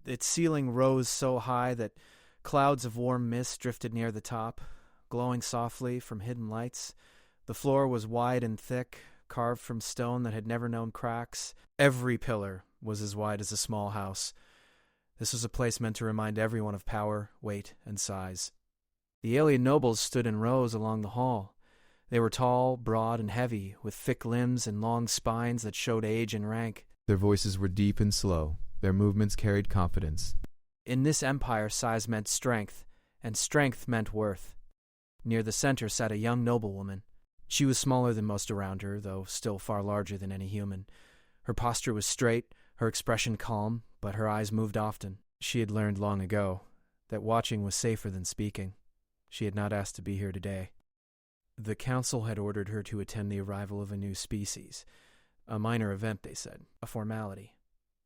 Its ceiling rose so high that clouds of warm mist drifted near the top, glowing softly from hidden lights. The floor was wide and thick, carved from stone that had never known cracks. Every pillar was as wide as a small house. This was a place meant to remind everyone of power, weight, and size. The alien nobles stood in rows along the hall. They were tall, broad, and heavy, with thick limbs and long spines that showed age and rank. Their voices were deep and slow. Their movements carried confidence. In this empire, size meant strength, and strength meant worth. Near the center sat a young noblewoman. She was smaller than most around her, though still far larger than any human. Her posture was straight, her expression calm, but her eyes moved often. She had learned long ago that watching was safer than speaking. She had not asked to be here today. The council had ordered her to attend the arrival of a new species. A minor event, they said, a formality.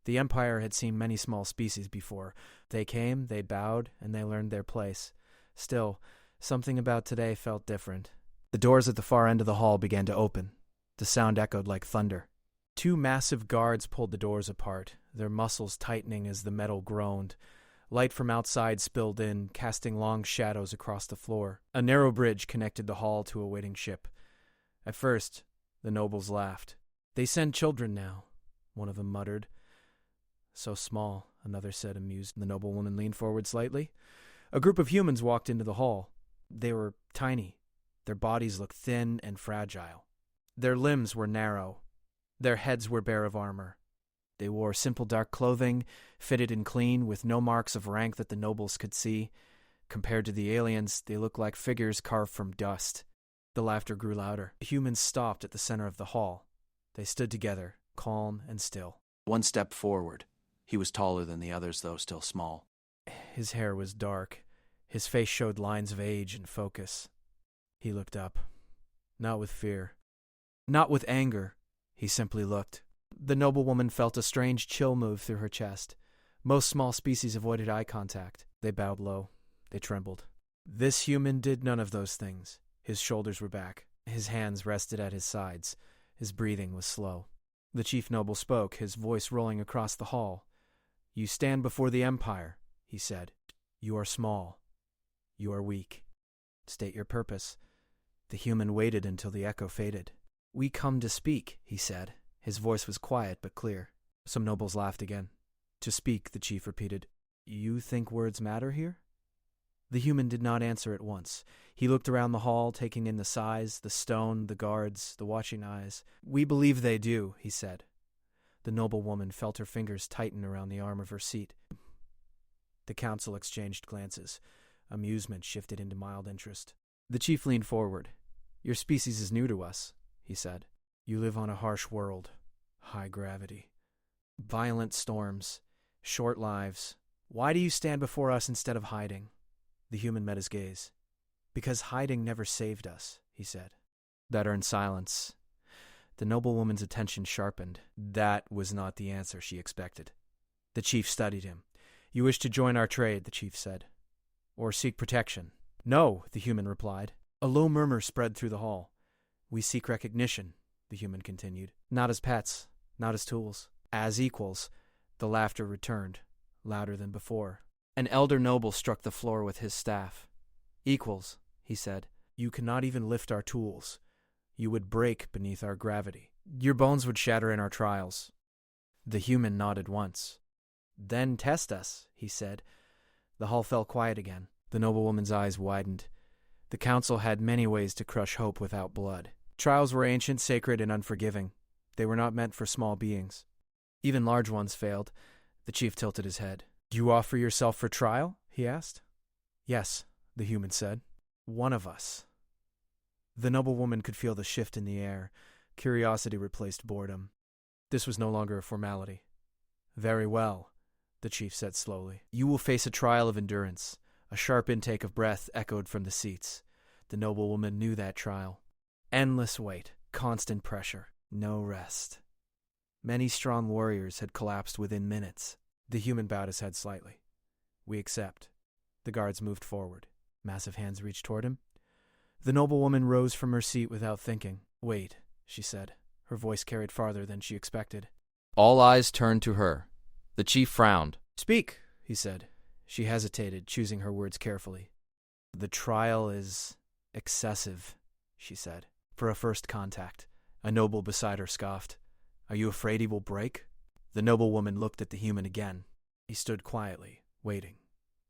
The Empire had seen many small species before. They came, they bowed, and they learned their place. Still, something about today felt different. The doors at the far end of the hall began to open. The sound echoed like thunder. Two massive guards pulled the doors apart, their muscles tightening as the metal groaned. Light from outside spilled in, casting long shadows across the floor. A narrow bridge connected the hall to a waiting ship. At first, the nobles laughed. "They send children now," one of them muttered. "So small," another said, amused. The noblewoman leaned forward slightly. A group of humans walked into the hall. They were tiny. Their bodies looked thin and fragile. Their limbs were narrow. Their heads were bare of armor. They wore simple dark clothing, fitted and clean, with no marks of rank that the nobles could see. Compared to the aliens, they looked like figures carved from dust. The laughter grew louder. The humans stopped at the center of the hall. They stood together, calm and still. One step forward. He was taller than the others, though still small. His hair was dark. His face showed lines of age and focus. He looked up. Not with fear. Not with anger. He simply looked. The noblewoman felt a strange chill move through her chest. Most small species avoided eye contact. They bowed low. They trembled. This human did none of those things. His shoulders were back. His hands rested at his sides. His breathing was slow. The chief noble spoke, his voice rolling across the hall. "You stand before the Empire," he said. "You are small. You are weak. State your purpose." The human waited until the echo faded. "We come to speak," he said. His voice was quiet but clear. Some nobles laughed again. "To speak," the chief repeated. "You think words matter here?" The human did not answer at once. He looked around the hall, taking in the size, the stone, the guards, the watching eyes. "We believe they do," he said. The noblewoman felt her fingers tighten around the arm of her seat. The council exchanged glances. Amusement shifted into mild interest. The chief leaned forward. "Your species is new to us," he said. "You live on a harsh world. High gravity. Violent storms. Short lives. Why do you stand before us instead of hiding?" The human met his gaze. "Because hiding never saved us," he said. That earned silence. The noblewoman's attention sharpened. That was not the answer she expected. The chief studied him. "You wish to join our trade," the chief said. "Or seek protection?" "No," the human replied. A low murmur spread through the hall. "We seek recognition," the human continued. "Not as pets, not as tools. As equals." The laughter returned, louder than before. An elder noble struck the floor with his staff. "Equals," he said. "You cannot even lift our tools. You would break beneath our gravity. Your bones would shatter in our trials." The human nodded once. "Then test us," he said. The hall fell quiet again. The noblewoman's eyes widened. The council had many ways to crush hope without blood. Trials were ancient, sacred, and unforgiving. They were not meant for small beings. Even large ones failed. The chief tilted his head. "Do you offer yourself for trial?" he asked. "Yes," the human said. "One of us." The noblewoman could feel the shift in the air. Curiosity replaced boredom. This was no longer a formality. "Very well," the chief said slowly. "You will face a trial of endurance." A sharp intake of breath echoed from the seats. The noblewoman knew that trial. Endless wait, constant pressure, no rest. Many strong warriors had collapsed within minutes. The human bowed his head slightly. "We accept." The guards moved forward. Massive hands reached toward him. The noblewoman rose from her seat without thinking. "Wait," she said. Her voice carried farther than she expected. All eyes turned to her. The chief frowned. "Speak," he said. She hesitated, choosing her words carefully. The trial is excessive, she said. For a first contact. A noble beside her scoffed. Are you afraid he will break? The noblewoman looked at the human again. He stood quietly, waiting.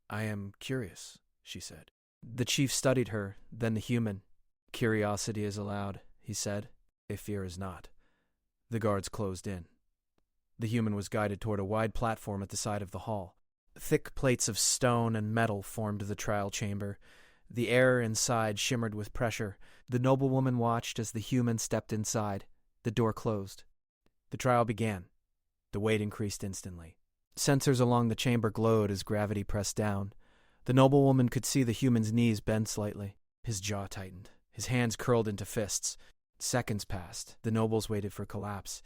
I am curious, she said. The chief studied her, then the human. Curiosity is allowed, he said. If fear is not. The guards closed in. The human was guided toward a wide platform at the side of the hall. Thick plates of stone and metal formed the trial chamber. The air inside shimmered with pressure. The noblewoman watched as the human stepped inside. The door closed. The trial began. The weight increased instantly. Sensors along the chamber glowed as gravity pressed down. The noblewoman could see the human's knees bend slightly. His jaw tightened. His hands curled into fists. Seconds passed. The nobles waited for collapse.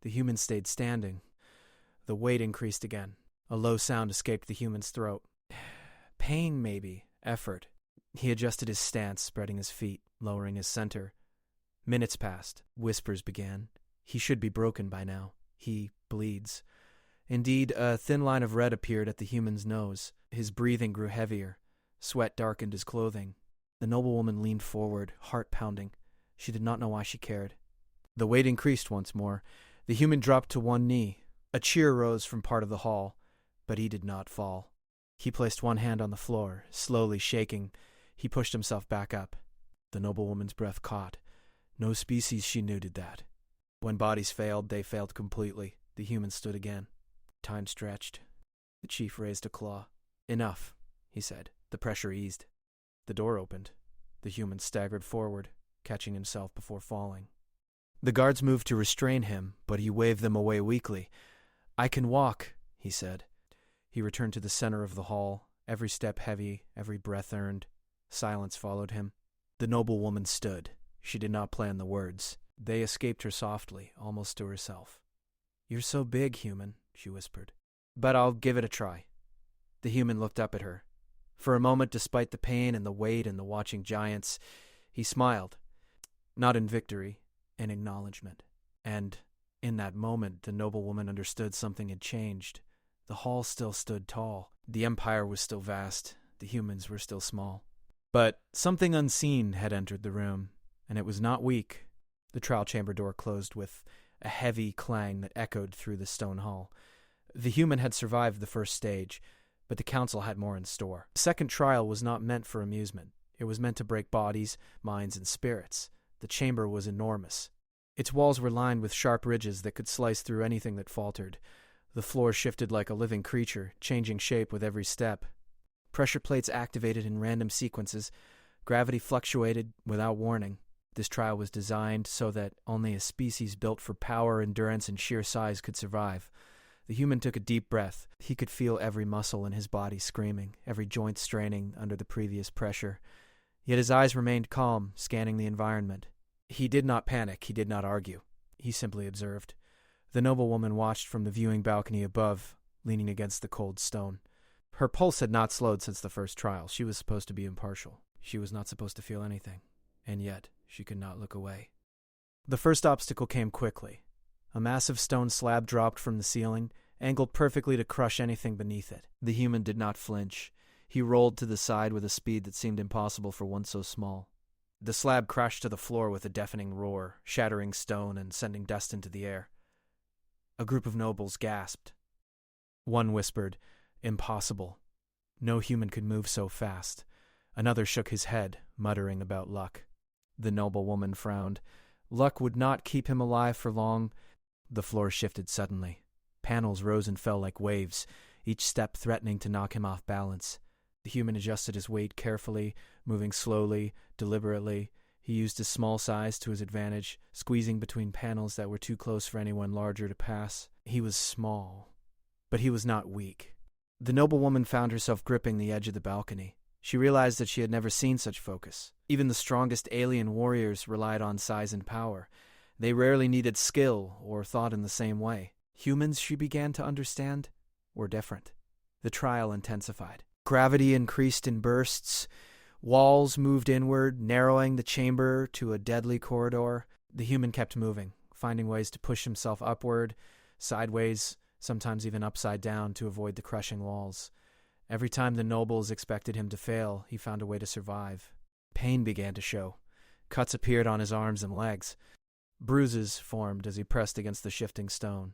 The human stayed standing. The weight increased again. A low sound escaped the human's throat. Pain, maybe. Effort. He adjusted his stance, spreading his feet, lowering his center. Minutes passed. Whispers began. He should be broken by now. He bleeds. Indeed, a thin line of red appeared at the human's nose. His breathing grew heavier. Sweat darkened his clothing. The noblewoman leaned forward, heart pounding. She did not know why she cared. The weight increased once more. The human dropped to one knee. A cheer rose from part of the hall, but he did not fall. He placed one hand on the floor, slowly shaking. He pushed himself back up. The noblewoman's breath caught. No species she knew did that. When bodies failed, they failed completely. The human stood again. Time stretched. The chief raised a claw. Enough, he said. The pressure eased. The door opened. The human staggered forward, catching himself before falling. The guards moved to restrain him, but he waved them away weakly. I can walk, he said. He returned to the center of the hall, every step heavy, every breath earned. Silence followed him. The noblewoman stood. She did not plan the words. They escaped her softly, almost to herself. You're so big, human, she whispered. But I'll give it a try. The human looked up at her. For a moment, despite the pain and the weight and the watching giants, he smiled. Not in victory, in acknowledgement. And in that moment, the noblewoman understood something had changed. The hall still stood tall. The empire was still vast. The humans were still small. But something unseen had entered the room, and it was not weak. The trial chamber door closed with a heavy clang that echoed through the stone hall. The human had survived the first stage, but the council had more in store. The second trial was not meant for amusement. It was meant to break bodies, minds, and spirits. The chamber was enormous. Its walls were lined with sharp ridges that could slice through anything that faltered. The floor shifted like a living creature, changing shape with every step. Pressure plates activated in random sequences. Gravity fluctuated without warning. This trial was designed so that only a species built for power, endurance, and sheer size could survive. The human took a deep breath. He could feel every muscle in his body screaming, every joint straining under the previous pressure. Yet his eyes remained calm, scanning the environment. He did not panic. He did not argue. He simply observed. The noblewoman watched from the viewing balcony above, leaning against the cold stone. Her pulse had not slowed since the first trial. She was supposed to be impartial. She was not supposed to feel anything. And yet, she could not look away. The first obstacle came quickly. A massive stone slab dropped from the ceiling, angled perfectly to crush anything beneath it. The human did not flinch. He rolled to the side with a speed that seemed impossible for one so small. The slab crashed to the floor with a deafening roar, shattering stone and sending dust into the air. A group of nobles gasped. One whispered, "Impossible. No human could move so fast." Another shook his head, muttering about luck. The noblewoman frowned. Luck would not keep him alive for long. The floor shifted suddenly. Panels rose and fell like waves, each step threatening to knock him off balance. The human adjusted his weight carefully, moving slowly, deliberately. He used his small size to his advantage, squeezing between panels that were too close for anyone larger to pass. He was small, but he was not weak. The noblewoman found herself gripping the edge of the balcony. She realized that she had never seen such focus. Even the strongest alien warriors relied on size and power. They rarely needed skill or thought in the same way. Humans, she began to understand, were different. The trial intensified. Gravity increased in bursts. Walls moved inward, narrowing the chamber to a deadly corridor. The human kept moving, finding ways to push himself upward, sideways, sometimes even upside down to avoid the crushing walls. Every time the nobles expected him to fail, he found a way to survive. Pain began to show. Cuts appeared on his arms and legs. Bruises formed as he pressed against the shifting stone.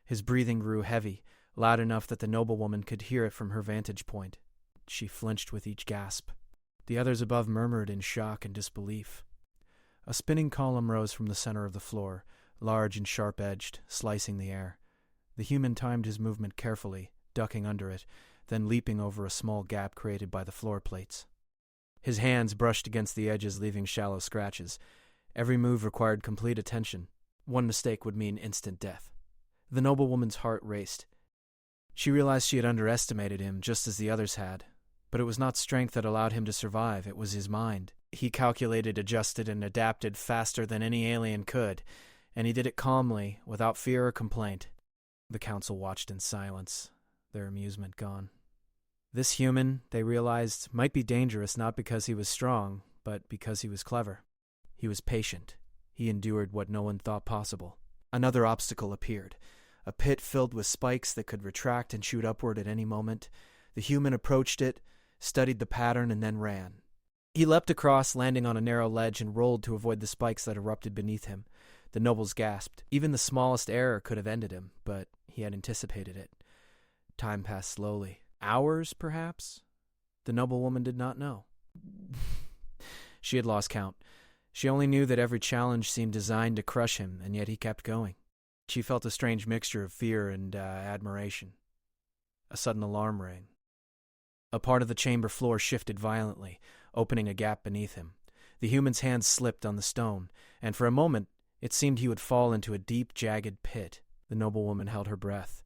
His breathing grew heavy, loud enough that the noblewoman could hear it from her vantage point. She flinched with each gasp. The others above murmured in shock and disbelief. A spinning column rose from the center of the floor, large and sharp-edged, slicing the air. The human timed his movement carefully, ducking under it, then leaping over a small gap created by the floor plates. His hands brushed against the edges, leaving shallow scratches. Every move required complete attention. One mistake would mean instant death. The noblewoman's heart raced. She realized she had underestimated him, just as the others had. But it was not strength that allowed him to survive, it was his mind. He calculated, adjusted, and adapted faster than any alien could, and he did it calmly, without fear or complaint. The council watched in silence, their amusement gone. This human, they realized, might be dangerous not because he was strong, but because he was clever. He was patient. He endured what no one thought possible. Another obstacle appeared, a pit filled with spikes that could retract and shoot upward at any moment. The human approached it, studied the pattern, and then ran. He leapt across, landing on a narrow ledge, and rolled to avoid the spikes that erupted beneath him. The nobles gasped. Even the smallest error could have ended him, but he had anticipated it. Time passed slowly. Hours, perhaps? The noblewoman did not know. She had lost count. She only knew that every challenge seemed designed to crush him, and yet he kept going. She felt a strange mixture of fear and admiration. A sudden alarm rang. A part of the chamber floor shifted violently, opening a gap beneath him. The human's hands slipped on the stone, and for a moment it seemed he would fall into a deep, jagged pit. The noblewoman held her breath.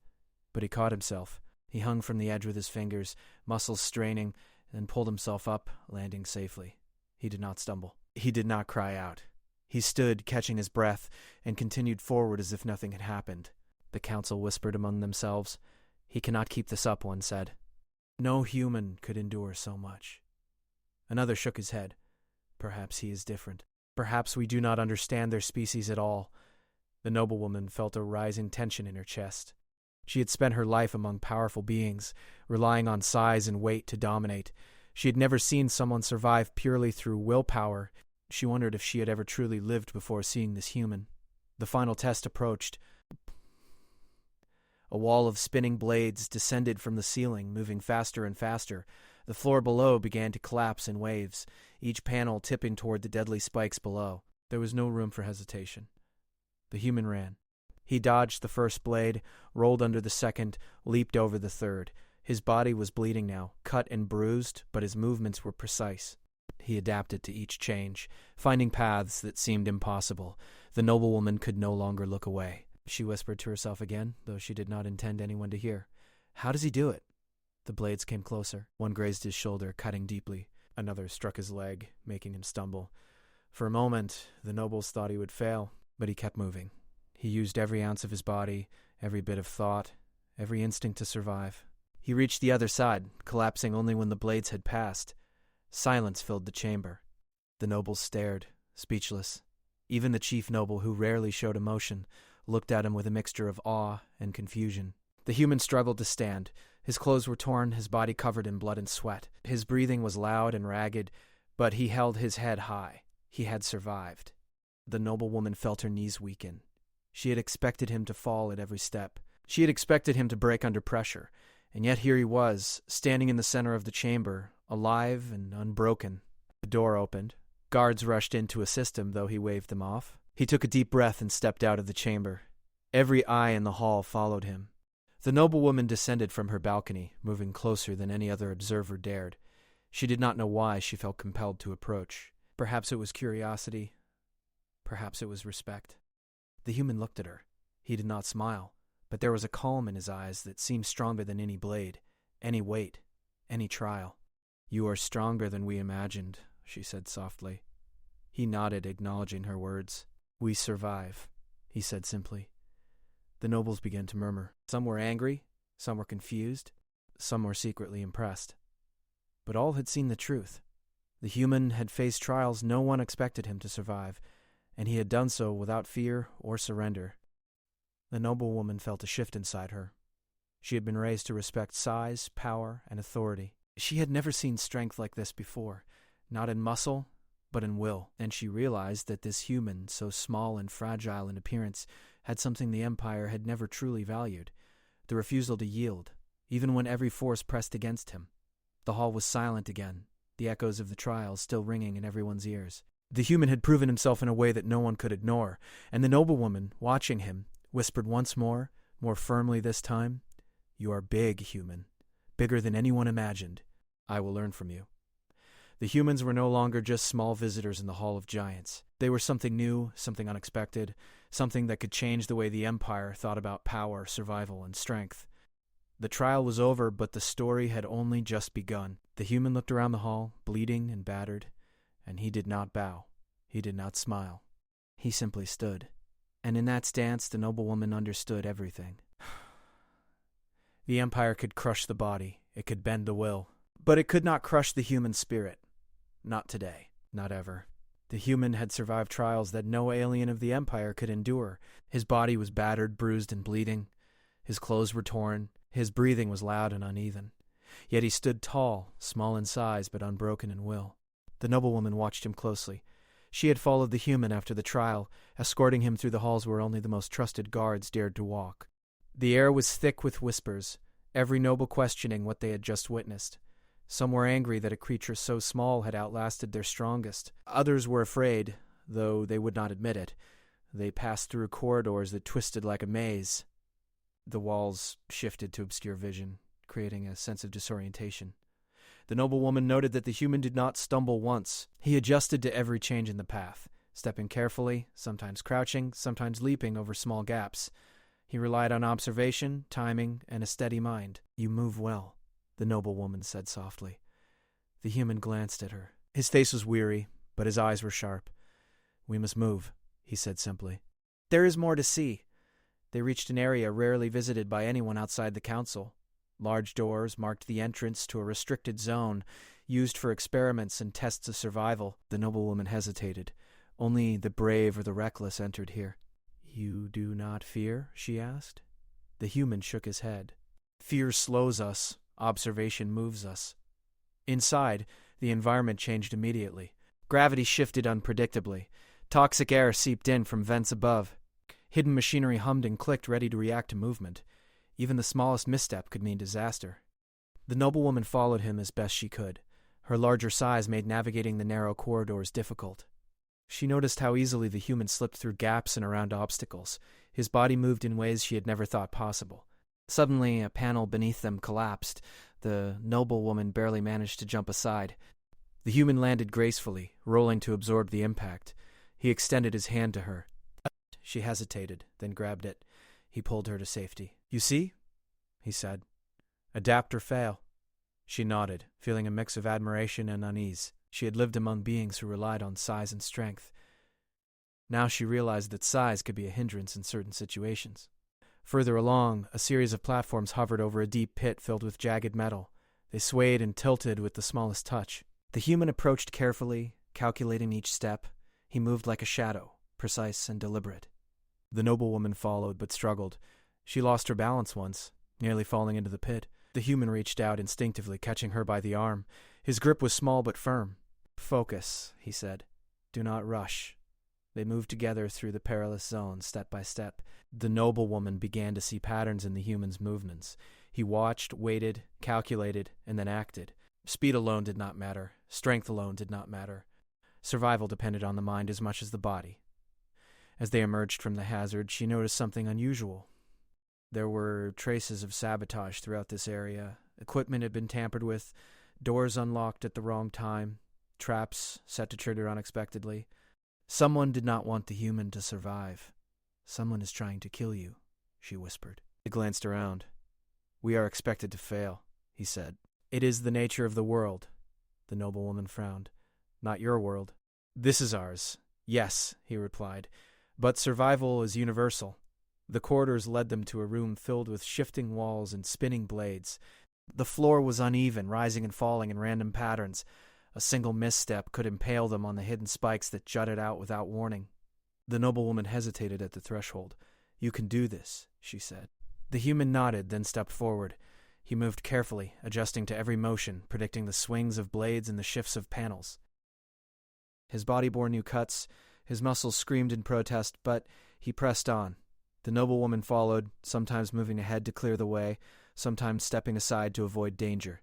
But he caught himself. He hung from the edge with his fingers, muscles straining, and pulled himself up, landing safely. He did not stumble. He did not cry out. He stood, catching his breath, and continued forward as if nothing had happened. The council whispered among themselves. "He cannot keep this up," one said. No human could endure so much. Another shook his head. Perhaps he is different. Perhaps we do not understand their species at all. The noblewoman felt a rising tension in her chest. She had spent her life among powerful beings, relying on size and weight to dominate. She had never seen someone survive purely through willpower. She wondered if she had ever truly lived before seeing this human. The final test approached. A wall of spinning blades descended from the ceiling, moving faster and faster. The floor below began to collapse in waves, each panel tipping toward the deadly spikes below. There was no room for hesitation. The human ran. He dodged the first blade, rolled under the second, leaped over the third. His body was bleeding now, cut and bruised, but his movements were precise. He adapted to each change, finding paths that seemed impossible. The noblewoman could no longer look away. She whispered to herself again, though she did not intend anyone to hear. How does he do it? The blades came closer. One grazed his shoulder, cutting deeply. Another struck his leg, making him stumble. For a moment, the nobles thought he would fail, but he kept moving. He used every ounce of his body, every bit of thought, every instinct to survive. He reached the other side, collapsing only when the blades had passed. Silence filled the chamber. The nobles stared, speechless. Even the chief noble, who rarely showed emotion, looked at him with a mixture of awe and confusion. The human struggled to stand. His clothes were torn, his body covered in blood and sweat. His breathing was loud and ragged, but he held his head high. He had survived. The noblewoman felt her knees weaken. She had expected him to fall at every step. She had expected him to break under pressure, and yet here he was, standing in the center of the chamber, alive and unbroken. The door opened. Guards rushed in to assist him, though he waved them off. He took a deep breath and stepped out of the chamber. Every eye in the hall followed him. The noblewoman descended from her balcony, moving closer than any other observer dared. She did not know why she felt compelled to approach. Perhaps it was curiosity. Perhaps it was respect. The human looked at her. He did not smile, but there was a calm in his eyes that seemed stronger than any blade, any weight, any trial. "You are stronger than we imagined," she said softly. He nodded, acknowledging her words. "We survive," he said simply. The nobles began to murmur. Some were angry, some were confused, some were secretly impressed. But all had seen the truth. The human had faced trials no one expected him to survive, and he had done so without fear or surrender. The noblewoman felt a shift inside her. She had been raised to respect size, power, and authority. She had never seen strength like this before, not in muscle, but in will, and she realized that this human, so small and fragile in appearance, had something the Empire had never truly valued, the refusal to yield, even when every force pressed against him. The hall was silent again, the echoes of the trial still ringing in everyone's ears. The human had proven himself in a way that no one could ignore, and the noblewoman, watching him, whispered once more firmly this time, "You are big, human. Bigger than anyone imagined. I will learn from you." The humans were no longer just small visitors in the Hall of Giants. They were something new, something unexpected, something that could change the way the Empire thought about power, survival, and strength. The trial was over, but the story had only just begun. The human looked around the hall, bleeding and battered, and he did not bow. He did not smile. He simply stood. And in that stance, the noblewoman understood everything. The Empire could crush the body. It could bend the will. But it could not crush the human spirit. Not today. Not ever. The human had survived trials that no alien of the Empire could endure. His body was battered, bruised, and bleeding. His clothes were torn. His breathing was loud and uneven. Yet he stood tall, small in size, but unbroken in will. The noblewoman watched him closely. She had followed the human after the trial, escorting him through the halls where only the most trusted guards dared to walk. The air was thick with whispers, every noble questioning what they had just witnessed. Some were angry that a creature so small had outlasted their strongest. Others were afraid, though they would not admit it. They passed through corridors that twisted like a maze. The walls shifted to obscure vision, creating a sense of disorientation. The noblewoman noted that the human did not stumble once. He adjusted to every change in the path, stepping carefully, sometimes crouching, sometimes leaping over small gaps. He relied on observation, timing, and a steady mind. "You move well," the noblewoman said softly. The human glanced at her. His face was weary, but his eyes were sharp. "We must move," he said simply. "There is more to see." They reached an area rarely visited by anyone outside the council. Large doors marked the entrance to a restricted zone, used for experiments and tests of survival. The noblewoman hesitated. Only the brave or the reckless entered here. "You do not fear?" she asked. The human shook his head. "Fear slows us. Observation moves us." Inside, the environment changed immediately. Gravity shifted unpredictably. Toxic air seeped in from vents above. Hidden machinery hummed and clicked, ready to react to movement. Even the smallest misstep could mean disaster. The noblewoman followed him as best she could. Her larger size made navigating the narrow corridors difficult. She noticed how easily the human slipped through gaps and around obstacles. His body moved in ways she had never thought possible. Suddenly, a panel beneath them collapsed. The noblewoman barely managed to jump aside. The human landed gracefully, rolling to absorb the impact. He extended his hand to her. She hesitated, then grabbed it. He pulled her to safety. "You see?" he said. "Adapt or fail." She nodded, feeling a mix of admiration and unease. She had lived among beings who relied on size and strength. Now she realized that size could be a hindrance in certain situations. Further along, a series of platforms hovered over a deep pit filled with jagged metal. They swayed and tilted with the smallest touch. The human approached carefully, calculating each step. He moved like a shadow, precise and deliberate. The noblewoman followed, but struggled. She lost her balance once, nearly falling into the pit. The human reached out instinctively, catching her by the arm. His grip was small but firm. "Focus," he said. "Do not rush." They moved together through the perilous zone, step by step. The noblewoman began to see patterns in the human's movements. He watched, waited, calculated, and then acted. Speed alone did not matter. Strength alone did not matter. Survival depended on the mind as much as the body. As they emerged from the hazard, she noticed something unusual. There were traces of sabotage throughout this area. Equipment had been tampered with, doors unlocked at the wrong time, traps set to trigger unexpectedly. Someone did not want the human to survive. "Someone is trying to kill you," she whispered. He glanced around. "We are expected to fail," he said. "It is the nature of the world." The noblewoman frowned. "Not your world." "This is ours." "Yes," he replied. "But survival is universal." The corridors led them to a room filled with shifting walls and spinning blades. The floor was uneven, rising and falling in random patterns. A single misstep could impale them on the hidden spikes that jutted out without warning. The noblewoman hesitated at the threshold. "You can do this," she said. The human nodded, then stepped forward. He moved carefully, adjusting to every motion, predicting the swings of blades and the shifts of panels. His body bore new cuts, his muscles screamed in protest, but he pressed on. The noblewoman followed, sometimes moving ahead to clear the way, sometimes stepping aside to avoid danger.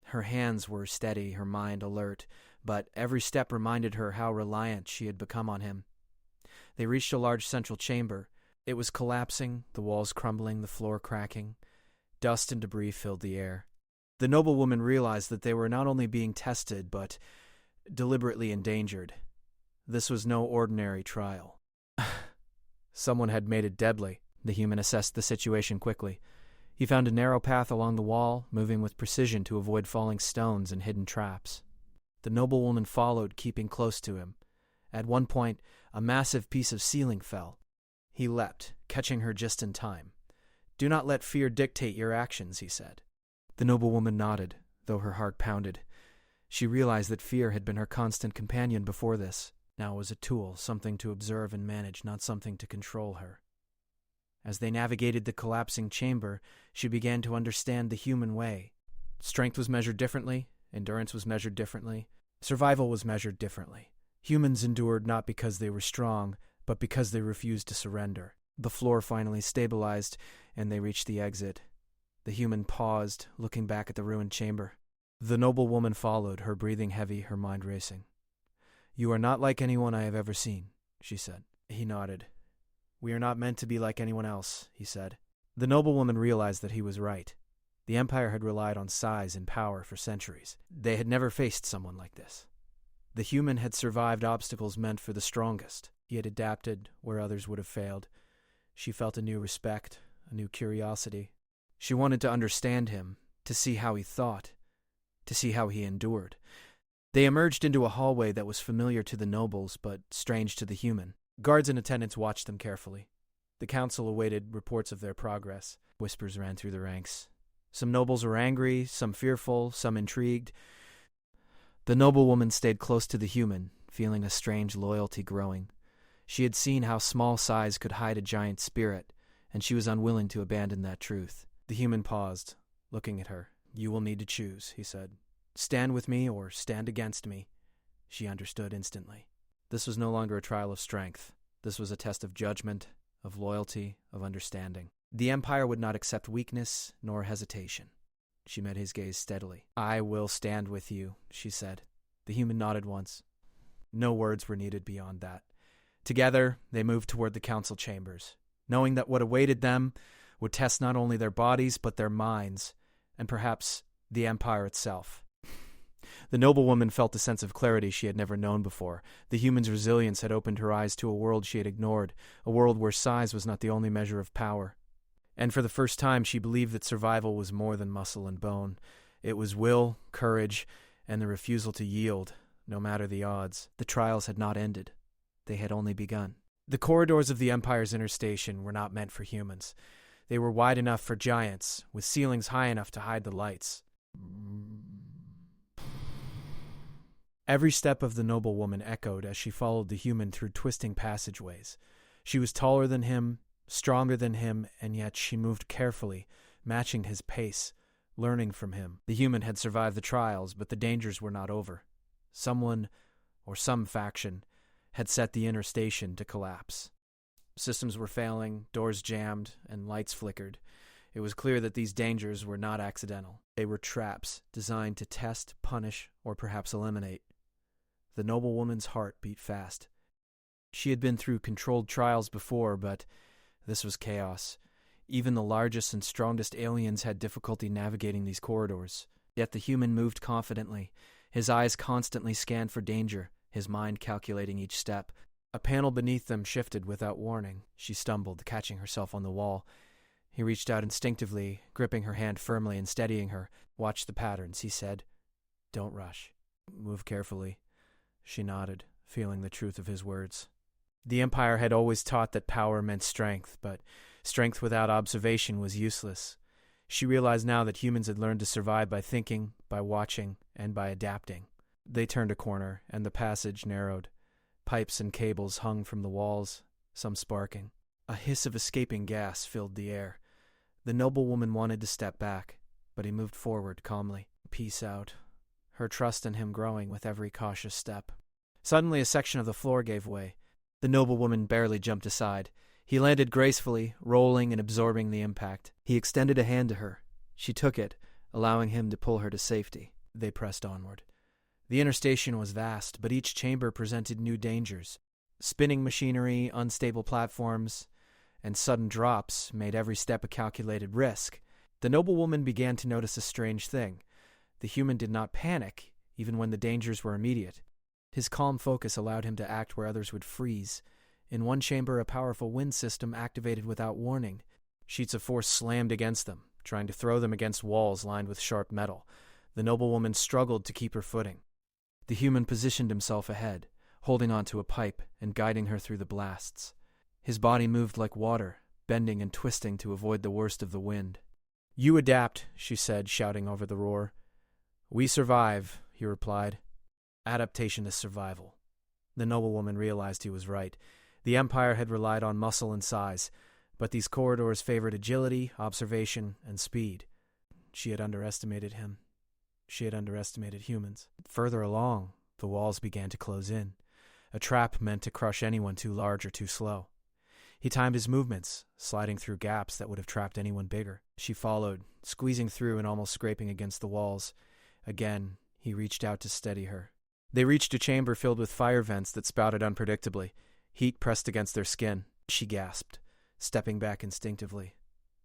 Her hands were steady, her mind alert, but every step reminded her how reliant she had become on him. They reached a large central chamber. It was collapsing, the walls crumbling, the floor cracking. Dust and debris filled the air. The noblewoman realized that they were not only being tested, but deliberately endangered. This was no ordinary trial. Someone had made it deadly. The human assessed the situation quickly. He found a narrow path along the wall, moving with precision to avoid falling stones and hidden traps. The noblewoman followed, keeping close to him. At one point, a massive piece of ceiling fell. He leapt, catching her just in time. "Do not let fear dictate your actions," he said. The noblewoman nodded, though her heart pounded. She realized that fear had been her constant companion before this. Now it was a tool, something to observe and manage, not something to control her. As they navigated the collapsing chamber, she began to understand the human way. Strength was measured differently, endurance was measured differently, survival was measured differently. Humans endured not because they were strong, but because they refused to surrender. The floor finally stabilized, and they reached the exit. The human paused, looking back at the ruined chamber. The noblewoman followed, her breathing heavy, her mind racing. "You are not like anyone I have ever seen," she said. He nodded. "We are not meant to be like anyone else," he said. The noblewoman realized that he was right. The Empire had relied on size and power for centuries. They had never faced someone like this. The human had survived obstacles meant for the strongest. He had adapted where others would have failed. She felt a new respect, a new curiosity. She wanted to understand him, to see how he thought, to see how he endured. They emerged into a hallway that was familiar to the nobles, but strange to the human. Guards and attendants watched them carefully. The council awaited reports of their progress. Whispers ran through the ranks. Some nobles were angry, some fearful, some intrigued. The noblewoman stayed close to the human, feeling a strange loyalty growing. She had seen how small size could hide a giant spirit, and she was unwilling to abandon that truth. The human paused, looking at her. "You will need to choose," he said. "Stand with me or stand against me." She understood instantly. This was no longer a trial of strength. This was a test of judgment, of loyalty, of understanding. The Empire would not accept weakness nor hesitation. She met his gaze steadily. "I will stand with you," she said. The human nodded once. No words were needed beyond that. Together, they moved toward the council chambers, knowing that what awaited them would test not only their bodies but their minds, and perhaps the Empire itself. The noblewoman felt a sense of clarity she had never known before. The human's resilience had opened her eyes to a world she had ignored, a world where size was not the only measure of power. And for the first time, she believed that survival was more than muscle and bone. It was will, courage, and the refusal to yield, no matter the odds. The trials had not ended. They had only begun. The corridors of the Empire's inner station were not meant for humans. They were wide enough for giants, with ceilings high enough to hide the lights. Every step of the noblewoman echoed as she followed the human through twisting passageways. She was taller than him, stronger than him, and yet she moved carefully, matching his pace, learning from him. The human had survived the trials, but the dangers were not over. Someone, or some faction, had set the inner station to collapse. Systems were failing, doors jammed, and lights flickered. It was clear that these dangers were not accidental. They were traps designed to test, punish, or perhaps eliminate. The noblewoman's heart beat fast. She had been through controlled trials before, but this was chaos. Even the largest and strongest aliens had difficulty navigating these corridors. Yet the human moved confidently. His eyes constantly scanned for danger, his mind calculating each step. A panel beneath them shifted without warning. She stumbled, catching herself on the wall. He reached out instinctively, gripping her hand firmly and steadying her. "Watch the patterns," he said. "Don't rush. Move carefully." She nodded, feeling the truth of his words. The Empire had always taught that power meant strength, but strength without observation was useless. She realized now that humans had learned to survive by thinking, by watching, and by adapting. They turned a corner, and the passage narrowed. Pipes and cables hung from the walls, some sparking. A hiss of escaping gas filled the air. The noblewoman wanted to step back, but he moved forward calmly. Peace out, her trust in him growing with every cautious step. Suddenly, a section of the floor gave way. The noblewoman barely jumped aside. He landed gracefully, rolling and absorbing the impact. He extended a hand to her. She took it, allowing him to pull her to safety. They pressed onward. The inner station was vast, but each chamber presented new dangers. Spinning machinery, unstable platforms, and sudden drops made every step a calculated risk. The noblewoman began to notice a strange thing. The human did not panic, even when the dangers were immediate. His calm focus allowed him to act where others would freeze. In one chamber, a powerful wind system activated without warning. Sheets of force slammed against them, trying to throw them against walls lined with sharp metal. The noblewoman struggled to keep her footing. The human positioned himself ahead, holding onto a pipe and guiding her through the blasts. His body moved like water, bending and twisting to avoid the worst of the wind. "You adapt," she said, shouting over the roar. "We survive," he replied. Adaptation is survival. The noblewoman realized he was right. The Empire had relied on muscle and size, but these corridors favored agility, observation, and speed. She had underestimated him. She had underestimated humans. Further along, the walls began to close in, a trap meant to crush anyone too large or too slow. He timed his movements, sliding through gaps that would have trapped anyone bigger. She followed, squeezing through and almost scraping against the walls. Again, he reached out to steady her. They reached a chamber filled with fire vents that spouted unpredictably. Heat pressed against their skin. She gasped, stepping back instinctively.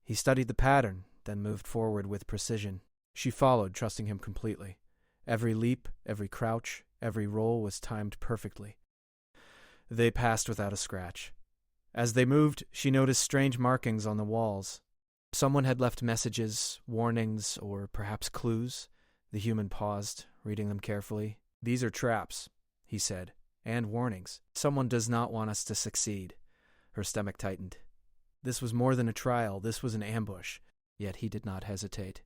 He studied the pattern, then moved forward with precision. She followed, trusting him completely. Every leap, every crouch, every roll was timed perfectly. They passed without a scratch. As they moved, she noticed strange markings on the walls. Someone had left messages, warnings, or perhaps clues. The human paused, reading them carefully. "These are traps," he said, "and warnings. Someone does not want us to succeed." Her stomach tightened. This was more than a trial, this was an ambush. Yet he did not hesitate.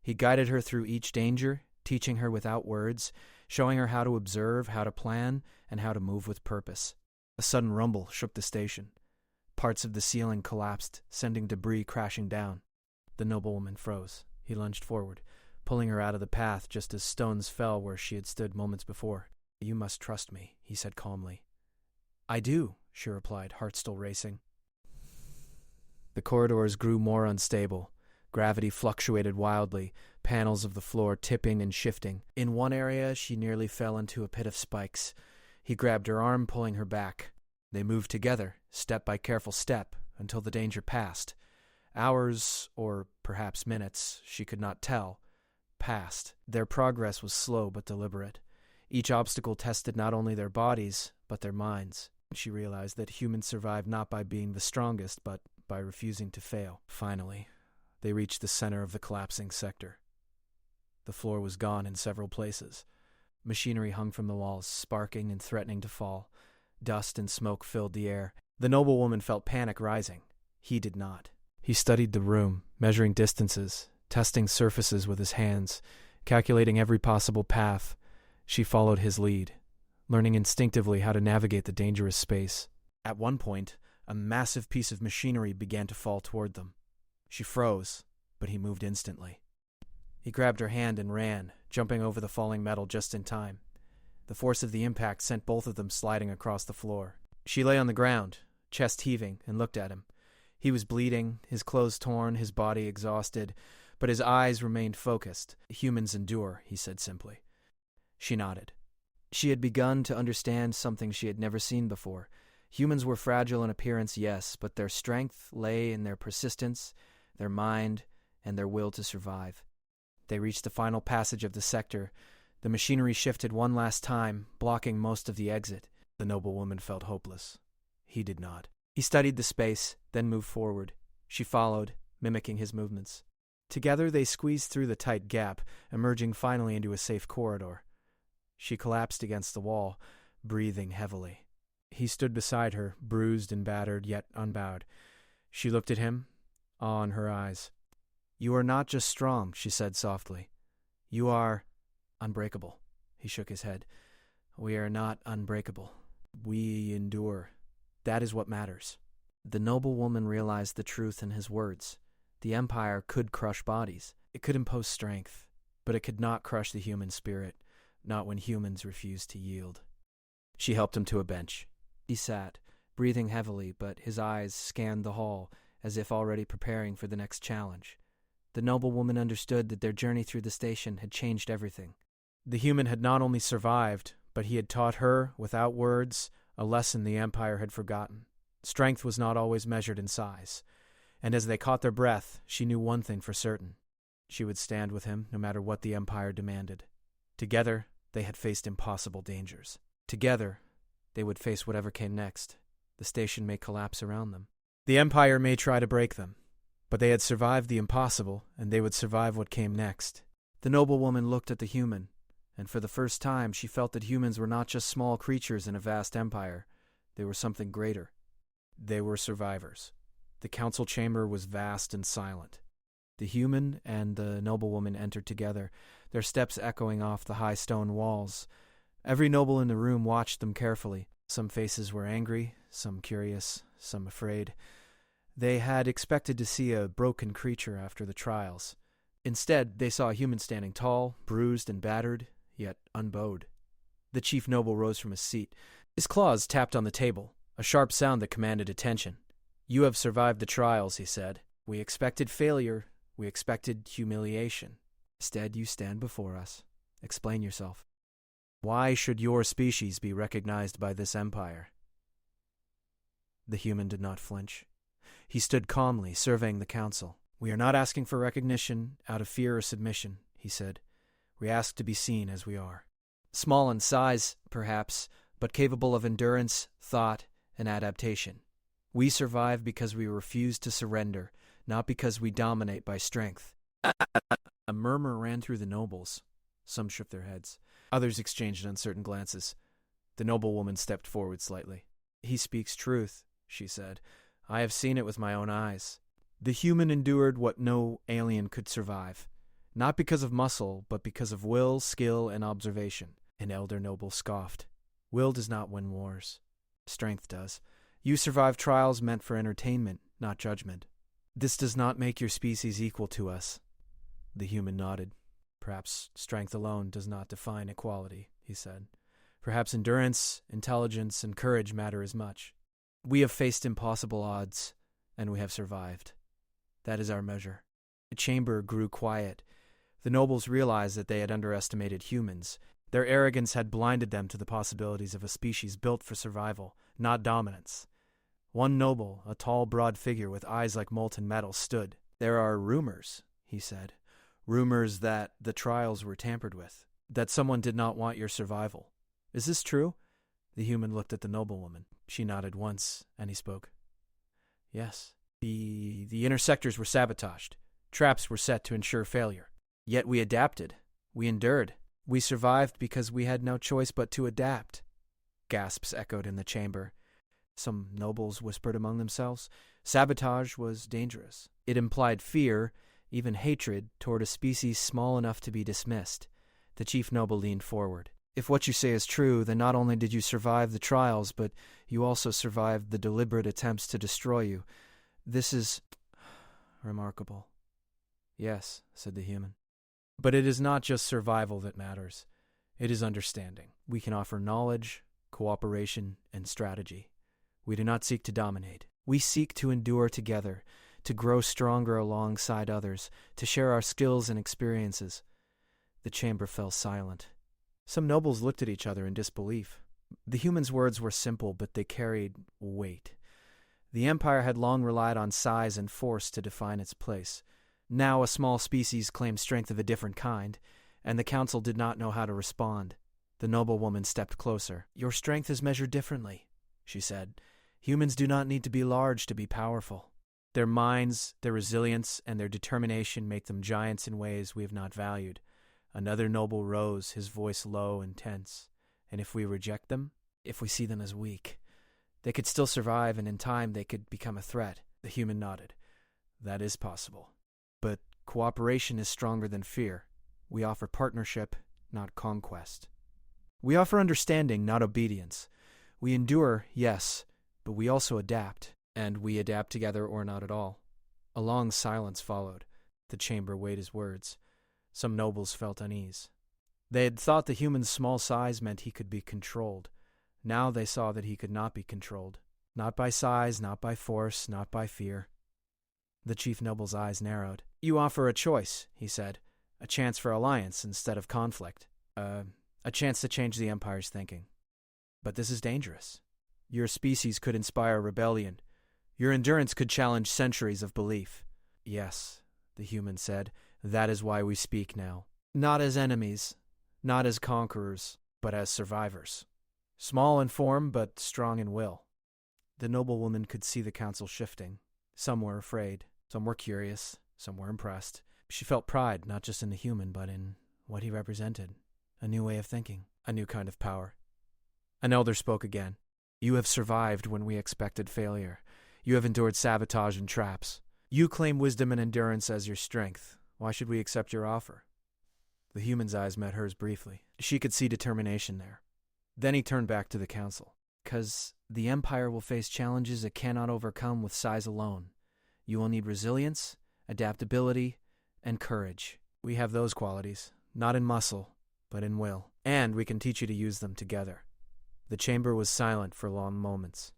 He guided her through each danger, teaching her without words, showing her how to observe, how to plan, and how to move with purpose. A sudden rumble shook the station. Parts of the ceiling collapsed, sending debris crashing down. The noblewoman froze. He lunged forward, pulling her out of the path just as stones fell where she had stood moments before. "You must trust me," he said calmly. "I do," she replied, heart still racing. The corridors grew more unstable. Gravity fluctuated wildly, panels of the floor tipping and shifting. In one area, she nearly fell into a pit of spikes. He grabbed her arm, pulling her back. They moved together, step by careful step, until the danger passed. Hours, or perhaps minutes, she could not tell, passed. Their progress was slow but deliberate. Each obstacle tested not only their bodies, but their minds. She realized that humans survive not by being the strongest, but by refusing to fail. Finally, they reached the center of the collapsing sector. The floor was gone in several places. Machinery hung from the walls, sparking and threatening to fall. Dust and smoke filled the air. The noblewoman felt panic rising. He did not. He studied the room, measuring distances, testing surfaces with his hands, calculating every possible path. She followed his lead, learning instinctively how to navigate the dangerous space. At one point, a massive piece of machinery began to fall toward them. She froze, but he moved instantly. He grabbed her hand and ran, jumping over the falling metal just in time. The force of the impact sent both of them sliding across the floor. She lay on the ground, chest heaving, and looked at him. He was bleeding, his clothes torn, his body exhausted, but his eyes remained focused. "Humans endure," he said simply. She nodded. She had begun to understand something she had never seen before. Humans were fragile in appearance, yes, but their strength lay in their persistence, their mind, and their will to survive. They reached the final passage of the sector. The machinery shifted one last time, blocking most of the exit. The noblewoman felt hopeless. He did not. He studied the space, then moved forward. She followed, mimicking his movements. Together they squeezed through the tight gap, emerging finally into a safe corridor. She collapsed against the wall, breathing heavily. He stood beside her, bruised and battered, yet unbowed. She looked at him, awe in her eyes. "You are not just strong," she said softly. "You are unbreakable." He shook his head. "We are not unbreakable. We endure. That is what matters." The noblewoman realized the truth in his words. The Empire could crush bodies. It could impose strength, but it could not crush the human spirit, not when humans refused to yield. She helped him to a bench. He sat, breathing heavily, but his eyes scanned the hall, as if already preparing for the next challenge. The noblewoman understood that their journey through the station had changed everything. The human had not only survived, but he had taught her, without words, a lesson the Empire had forgotten. Strength was not always measured in size, and as they caught their breath, she knew one thing for certain. She would stand with him no matter what the Empire demanded. Together, they had faced impossible dangers. Together, they would face whatever came next. The station may collapse around them. The Empire may try to break them, but they had survived the impossible, and they would survive what came next. The noblewoman looked at the human, and for the first time she felt that humans were not just small creatures in a vast empire. They were something greater. They were survivors. The council chamber was vast and silent. The human and the noblewoman entered together, their steps echoing off the high stone walls. Every noble in the room watched them carefully. Some faces were angry, some curious, some afraid. They had expected to see a broken creature after the trials. Instead, they saw a human standing tall, bruised and battered, yet unbowed. The chief noble rose from his seat. His claws tapped on the table, a sharp sound that commanded attention. "You have survived the trials," he said. "We expected failure. We expected humiliation. Instead, you stand before us. Explain yourself. Why should your species be recognized by this empire?" The human did not flinch. He stood calmly, surveying the council. "We are not asking for recognition out of fear or submission," he said. "We ask to be seen as we are. Small in size, perhaps, but capable of endurance, thought, and adaptation. We survive because we refuse to surrender, not because we dominate by strength." A murmur ran through the nobles. Some shook their heads. Others exchanged uncertain glances. The noblewoman stepped forward slightly. "He speaks truth," she said. "I have seen it with my own eyes. The human endured what no alien could survive, not because of muscle, but because of will, skill, and observation." An elder noble scoffed. "Will does not win wars. Strength does. You survive trials meant for entertainment, not judgment. This does not make your species equal to us." The human nodded. "Perhaps strength alone does not define equality," he said. "Perhaps endurance, intelligence, and courage matter as much. We have faced impossible odds, and we have survived. That is our measure." The chamber grew quiet. The nobles realized that they had underestimated humans. Their arrogance had blinded them to the possibilities of a species built for survival, not dominance. One noble, a tall, broad figure with eyes like molten metal, stood. "There are rumors," he said. "Rumors that the trials were tampered with, that someone did not want your survival. Is this true?" The human looked at the noblewoman. She nodded once, and he spoke. "Yes. The inner sectors were sabotaged. Traps were set to ensure failure. Yet we adapted. We endured. We survived because we had no choice but to adapt." Gasps echoed in the chamber. Some nobles whispered among themselves. Sabotage was dangerous. It implied fear, even hatred, toward a species small enough to be dismissed. The chief noble leaned forward. "If what you say is true, then not only did you survive the trials, but you also survived the deliberate attempts to destroy you. This is remarkable." "Yes," said the human. "But it is not just survival that matters. It is understanding. We can offer knowledge, cooperation, and strategy. We do not seek to dominate. We seek to endure together, to grow stronger alongside others, to share our skills and experiences." The chamber fell silent. Some nobles looked at each other in disbelief. The human's words were simple, but they carried weight. The empire had long relied on size and force to define its place. Now a small species claimed strength of a different kind, and the council did not know how to respond. The noblewoman stepped closer. "Your strength is measured differently," she said. "Humans do not need to be large to be powerful. Their minds, their resilience, and their determination make them giants in ways we have not valued." Another noble rose, his voice low and tense. "And if we reject them, if we see them as weak, they could still survive, and in time they could become a threat." The human nodded. "That is possible. But cooperation is stronger than fear. We offer partnership, not conquest. We offer understanding, not obedience. We endure, yes, but we also adapt, and we adapt together or not at all. A long silence followed. The chamber weighed his words. Some nobles felt unease. They had thought the human's small size meant he could be controlled. Now they saw that he could not be controlled. Not by size, not by force, not by fear. The chief noble's eyes narrowed. "You offer a choice," he said. "A chance for alliance instead of conflict. A chance to change the Empire's thinking. But this is dangerous. Your species could inspire rebellion. Your endurance could challenge centuries of belief." "Yes," the human said, "that is why we speak now. Not as enemies, not as conquerors, but as survivors. Small in form, but strong in will." The noblewoman could see the council shifting. Some were afraid, some were curious, some were impressed. She felt pride not just in the human, but in what he represented. A new way of thinking, a new kind of power. An elder spoke again. "You have survived when we expected failure. You have endured sabotage and traps. You claim wisdom and endurance as your strength. Why should we accept your offer?" The human's eyes met hers briefly. She could see determination there. Then he turned back to the council. "'Cause the Empire will face challenges it cannot overcome with size alone. You will need resilience, adaptability, and courage. We have those qualities, not in muscle, but in will. And we can teach you to use them together." The chamber was silent for long moments.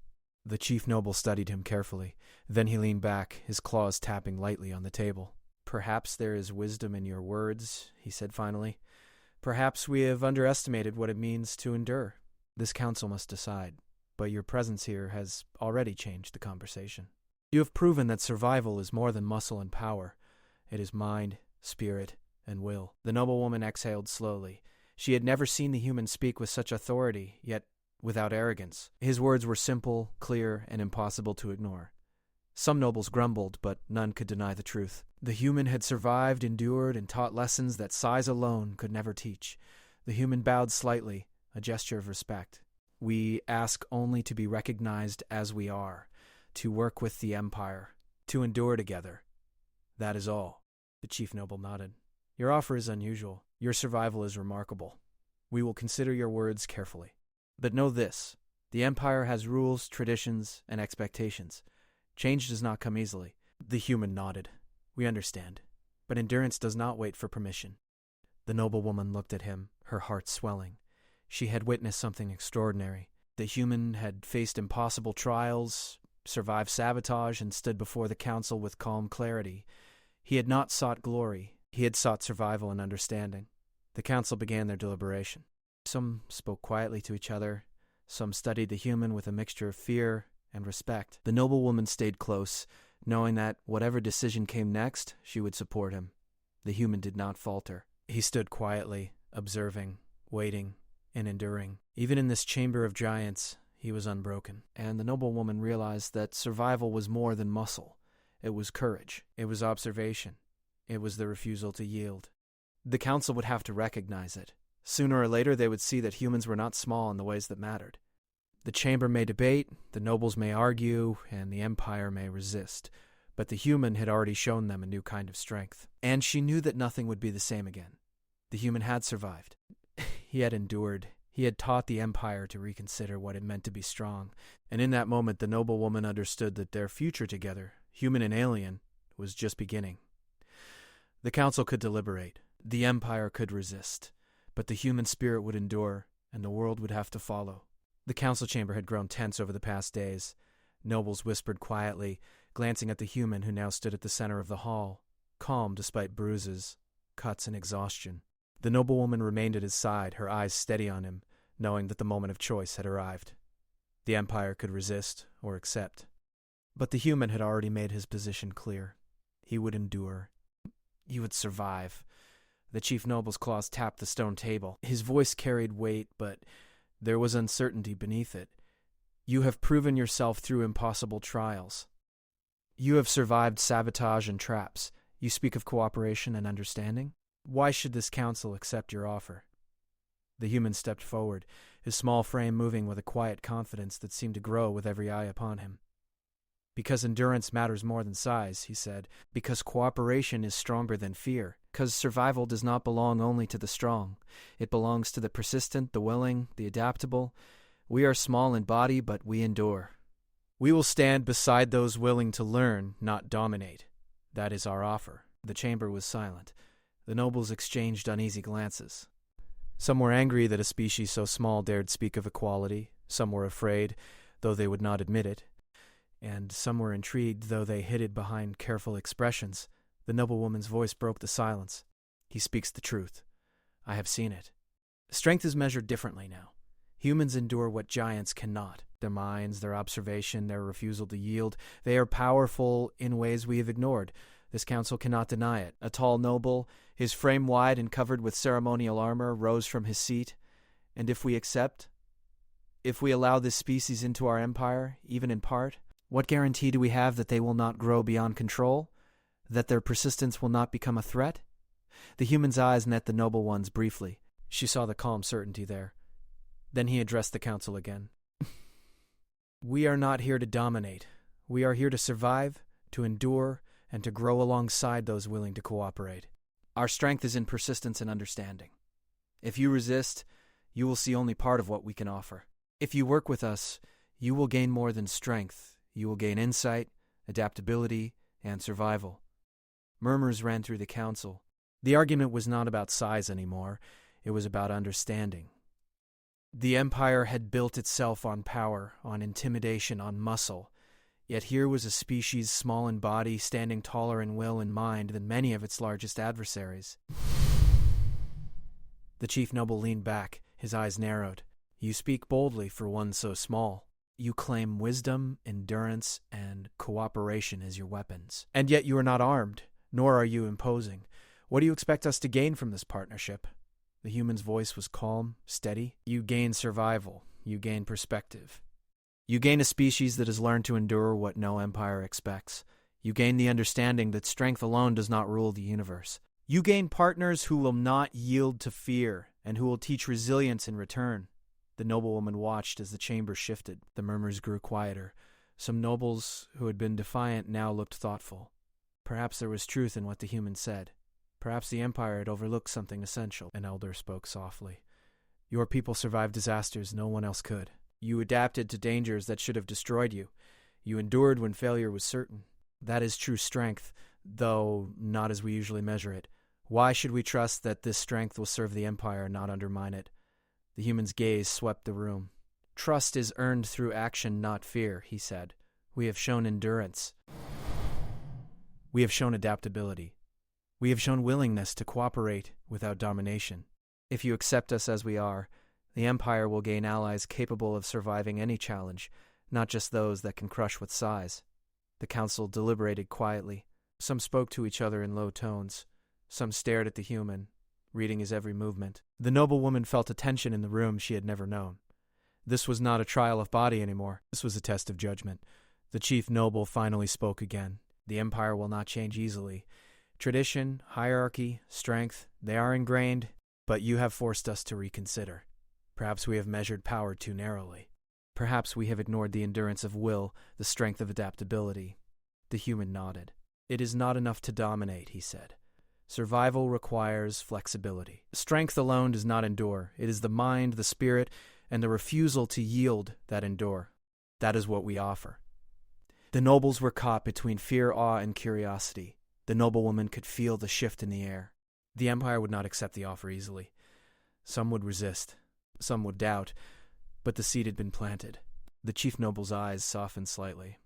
The chief noble studied him carefully. Then he leaned back, his claws tapping lightly on the table. "Perhaps there is wisdom in your words," he said finally. "Perhaps we have underestimated what it means to endure. This council must decide, but your presence here has already changed the conversation. You have proven that survival is more than muscle and power. It is mind, spirit, and will." The noblewoman exhaled slowly. She had never seen the human speak with such authority, yet without arrogance. His words were simple, clear, and impossible to ignore. Some nobles grumbled, but none could deny the truth. The human had survived, endured, and taught lessons that size alone could never teach. The human bowed slightly, a gesture of respect. "We ask only to be recognized as we are, to work with the Empire, to endure together. That is all." The chief noble nodded. "Your offer is unusual. Your survival is remarkable. We will consider your words carefully. But know this, the Empire has rules, traditions, and expectations. Change does not come easily." The human nodded. "We understand. But endurance does not wait for permission." The noblewoman looked at him, her heart swelling. She had witnessed something extraordinary. The human had faced impossible trials, survived sabotage, and stood before the council with calm clarity. He had not sought glory. He had sought survival and understanding. The council began their deliberation. Some spoke quietly to each other. Some studied the human with a mixture of fear and respect. The noblewoman stayed close, knowing that whatever decision came next, she would support him. The human did not falter. He stood quietly, observing, waiting, and enduring. Even in this chamber of giants, he was unbroken. And the noblewoman realized that survival was more than muscle. It was courage. It was observation. It was the refusal to yield. The council would have to recognize it. Sooner or later, they would see that humans were not small in the ways that mattered. The chamber may debate, the nobles may argue, and the Empire may resist. But the human had already shown them a new kind of strength. And she knew that nothing would be the same again. The human had survived. He had endured. He had taught the Empire to reconsider what it meant to be strong. And in that moment, the noblewoman understood that their future together, human and alien, was just beginning. The council could deliberate. The Empire could resist. But the human spirit would endure, and the world would have to follow. The council chamber had grown tense over the past days. Nobles whispered quietly, glancing at the human who now stood at the center of the hall, calm despite bruises, cuts, and exhaustion. The noblewoman remained at his side, her eyes steady on him, knowing that the moment of choice had arrived. The Empire could resist or accept. But the human had already made his position clear. He would endure. He would survive. The chief noble's claws tapped the stone table. His voice carried weight, but there was uncertainty beneath it. "You have proven yourself through impossible trials. You have survived sabotage and traps. You speak of cooperation and understanding? Why should this council accept your offer?" The human stepped forward, his small frame moving with a quiet confidence that seemed to grow with every eye upon him. "Because endurance matters more than size," he said. "Because cooperation is stronger than fear. Because survival does not belong only to the strong. It belongs to the persistent, the willing, the adaptable. We are small in body, but we endure. We will stand beside those willing to learn, not dominate. That is our offer. The chamber was silent. The nobles exchanged uneasy glances. Some were angry that a species so small dared speak of equality. Some were afraid, though they would not admit it. And some were intrigued, though they hid it behind careful expressions. The noblewoman's voice broke the silence. He speaks the truth. I have seen it. Strength is measured differently now. Humans endure what giants cannot. Their minds, their observation, their refusal to yield. They are powerful in ways we have ignored. This council cannot deny it. A tall noble, his frame wide and covered with ceremonial armor, rose from his seat. And if we accept, if we allow this species into our empire, even in part, what guarantee do we have that they will not grow beyond control? That their persistence will not become a threat? The human's eyes met the noble one's briefly. She saw the calm certainty there. Then he addressed the council again. We are not here to dominate. We are here to survive, to endure, and to grow alongside those willing to cooperate. Our strength is in persistence and understanding. If you resist, you will see only part of what we can offer. If you work with us, you will gain more than strength. You will gain insight, adaptability, and survival. Murmurs ran through the council. The argument was not about size anymore. It was about understanding. The empire had built itself on power, on intimidation, on muscle. Yet here was a species small in body, standing taller in will and mind than many of its largest adversaries. The chief noble leaned back, his eyes narrowed. You speak boldly for one so small. You claim wisdom, endurance, and cooperation as your weapons. And yet you are not armed, nor are you imposing. What do you expect us to gain from this partnership? The human's voice was calm, steady. You gain survival. You gain perspective. You gain a species that has learned to endure what no empire expects. You gain the understanding that strength alone does not rule the universe. You gain partners who will not yield to fear and who will teach resilience in return. The noblewoman watched as the chamber shifted. The murmurs grew quieter. Some nobles who had been defiant now looked thoughtful. Perhaps there was truth in what the human said. Perhaps the empire had overlooked something essential. An elder spoke softly. Your people survived disasters no one else could. You adapted to dangers that should have destroyed you. You endured when failure was certain. That is true strength, though not as we usually measure it. Why should we trust that this strength will serve the empire, not undermine it? The human's gaze swept the room. Trust is earned through action, not fear, he said. We have shown endurance. We have shown adaptability. We have shown willingness to cooperate without domination. If you accept us as we are, the Empire will gain allies capable of surviving any challenge, not just those that can crush with size. The council deliberated quietly. Some spoke to each other in low tones. Some stared at the human, reading his every movement. The noblewoman felt a tension in the room she had never known. This was not a trial of body anymore. This was a test of judgment. The chief noble finally spoke again. The Empire will not change easily. Tradition, hierarchy, strength, they are ingrained, but you have forced us to reconsider. Perhaps we have measured power too narrowly. Perhaps we have ignored the endurance of will, the strength of adaptability. The human nodded. It is not enough to dominate, he said. Survival requires flexibility. Strength alone does not endure. It is the mind, the spirit, and the refusal to yield that endure. That is what we offer. The nobles were caught between fear, awe, and curiosity. The noblewoman could feel the shift in the air. The Empire would not accept the offer easily. Some would resist. Some would doubt. But the seed had been planted. The chief noble's eyes softened slightly.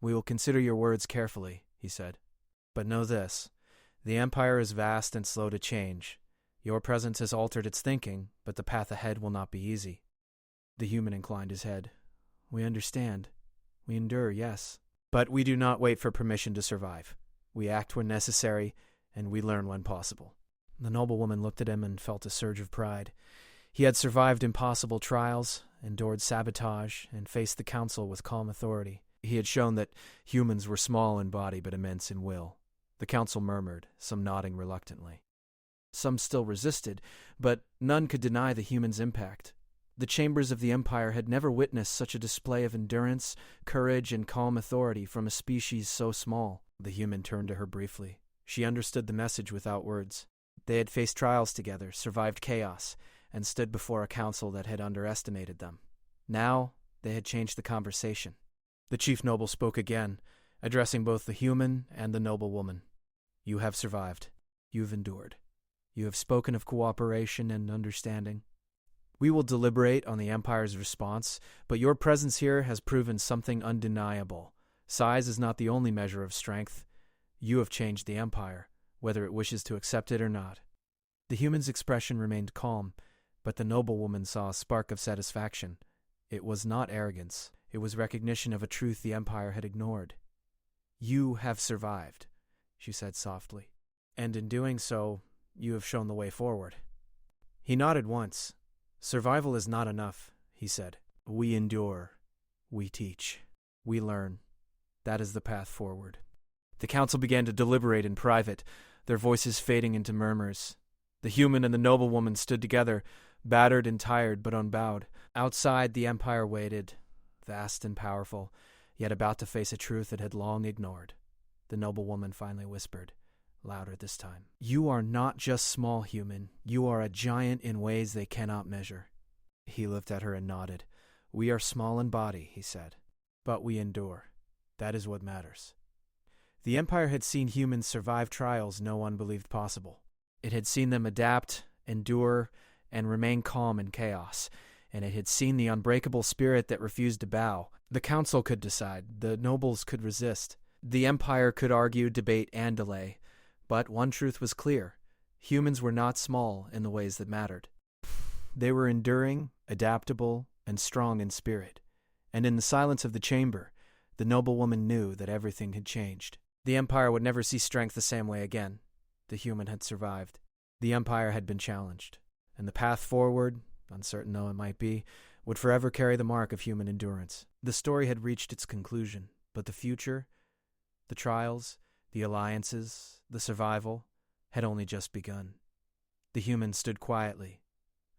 We will consider your words carefully, he said. But know this. The Empire is vast and slow to change. Your presence has altered its thinking, but the path ahead will not be easy. The human inclined his head. We understand. We endure, yes. But we do not wait for permission to survive. We act when necessary, and we learn when possible. The noblewoman looked at him and felt a surge of pride. He had survived impossible trials, endured sabotage, and faced the council with calm authority. He had shown that humans were small in body but immense in will. The council murmured, some nodding reluctantly. Some still resisted, but none could deny the human's impact. The chambers of the Empire had never witnessed such a display of endurance, courage, and calm authority from a species so small. The human turned to her briefly. She understood the message without words. They had faced trials together, survived chaos, and stood before a council that had underestimated them. Now, they had changed the conversation. The chief noble spoke again, addressing both the human and the noblewoman. You have survived. You've endured. You have spoken of cooperation and understanding. We will deliberate on the Empire's response, but your presence here has proven something undeniable. Size is not the only measure of strength. You have changed the Empire, whether it wishes to accept it or not. The human's expression remained calm, but the noblewoman saw a spark of satisfaction. It was not arrogance. It was recognition of a truth the Empire had ignored. You have survived, she said softly, and in doing so, you have shown the way forward. He nodded once. Survival is not enough, he said. We endure. We teach. We learn. That is the path forward. The council began to deliberate in private, their voices fading into murmurs. The human and the noblewoman stood together, battered and tired but unbowed. Outside, the Empire waited, vast and powerful, yet about to face a truth it had long ignored. The noblewoman finally whispered, louder this time. You are not just small, human. You are a giant in ways they cannot measure. He looked at her and nodded. We are small in body, he said, but we endure. That is what matters. The Empire had seen humans survive trials no one believed possible. It had seen them adapt, endure, and remain calm in chaos, and it had seen the unbreakable spirit that refused to bow. The council could decide, the nobles could resist. The Empire could argue, debate, and delay. But one truth was clear. Humans were not small in the ways that mattered. They were enduring, adaptable, and strong in spirit. And in the silence of the chamber, the noblewoman knew that everything had changed. The Empire would never see strength the same way again. The human had survived. The Empire had been challenged. And the path forward, uncertain though it might be, would forever carry the mark of human endurance. The story had reached its conclusion, but the future, the trials, the alliances, the survival, had only just begun. The human stood quietly,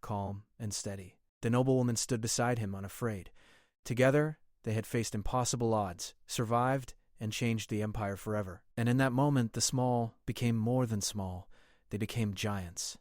calm and steady. The noblewoman stood beside him, unafraid. Together, they had faced impossible odds, survived, and changed the Empire forever. And in that moment, the small became more than small. They became giants.